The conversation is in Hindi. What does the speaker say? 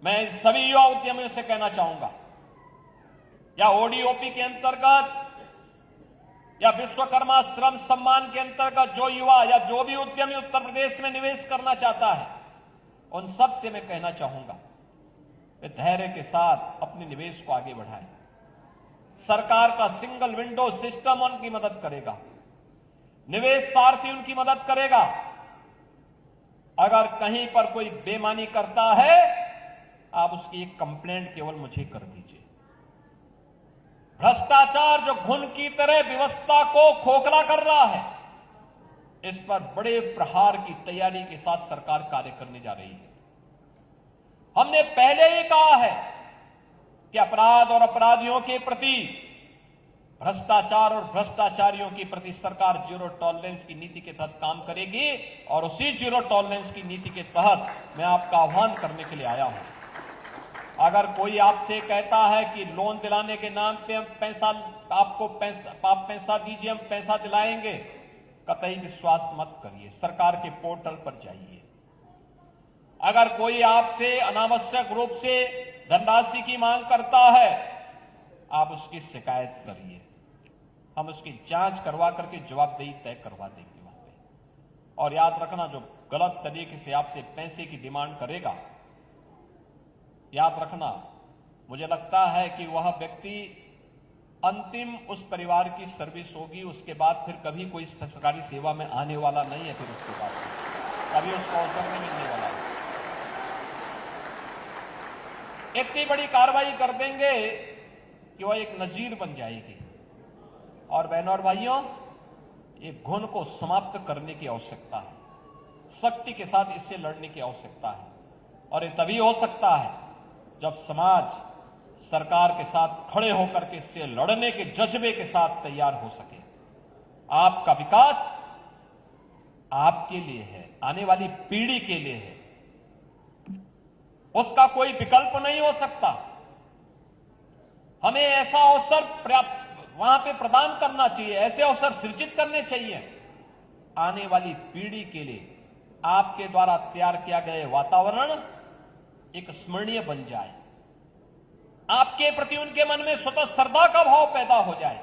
मैं सभी युवा उद्यमियों से कहना चाहूंगा, या ओडीओपी के अंतर्गत या विश्वकर्मा श्रम सम्मान के अंतर्गत जो युवा या जो भी उद्यमी उत्तर प्रदेश में निवेश करना चाहता है, उन सब से मैं कहना चाहूंगा कि धैर्य के साथ अपने निवेश को आगे बढ़ाएं। सरकार का सिंगल विंडो सिस्टम उनकी मदद करेगा, निवेश सारथी उनकी मदद करेगा। अगर कहीं पर कोई बेईमानी करता है, आप उसकी एक कंप्लेंट केवल मुझे कर दीजिए। भ्रष्टाचार जो घुन की तरह व्यवस्था को खोखला कर रहा है, इस पर बड़े प्रहार की तैयारी के साथ सरकार कार्य करने जा रही है। हमने पहले ही कहा है कि अपराध और अपराधियों के प्रति, भ्रष्टाचार और भ्रष्टाचारियों के प्रति सरकार जीरो टॉलरेंस की नीति के तहत काम करेगी, और उसी जीरो टॉलरेंस की नीति के तहत मैं आपका आह्वान करने के लिए आया हूं। अगर कोई आपसे कहता है कि लोन दिलाने के नाम पे हम आप पैसा दीजिए, हम पैसा दिलाएंगे, कतई विश्वास मत करिए। सरकार के पोर्टल पर जाइए। अगर कोई आपसे अनावश्यक रूप से धनराशि की मांग करता है, आप उसकी शिकायत करिए। हम उसकी जांच करवा करके जवाबदेही तय करवा देंगे वहां पे। और याद रखना, जो गलत तरीके से आपसे पैसे की डिमांड करेगा, याद रखना, मुझे लगता है कि वह व्यक्ति अंतिम उस परिवार की सर्विस होगी, उसके बाद फिर कभी कोई सरकारी सेवा में आने वाला नहीं है। फिर उसके बाद कभी उसको अवसर नहीं मिलने वाला है। इतनी बड़ी कार्रवाई कर देंगे कि वह एक नजीर बन जाएगी। और बहनों और भाइयों, ये घुन को समाप्त करने की आवश्यकता है, सख्ती के साथ इससे लड़ने की आवश्यकता है। और ये तभी हो सकता है जब समाज सरकार के साथ खड़े होकर के इससे लड़ने के जज्बे के साथ तैयार हो सके। आपका विकास आपके लिए है, आने वाली पीढ़ी के लिए है, उसका कोई विकल्प नहीं हो सकता। हमें ऐसा अवसर वहां पे प्रदान करना चाहिए, ऐसे अवसर सृजित करने चाहिए आने वाली पीढ़ी के लिए। आपके द्वारा तैयार किया गया वातावरण एक स्मरणीय बन जाए, आपके प्रति उनके मन में स्वतः श्रद्धा का भाव पैदा हो जाए।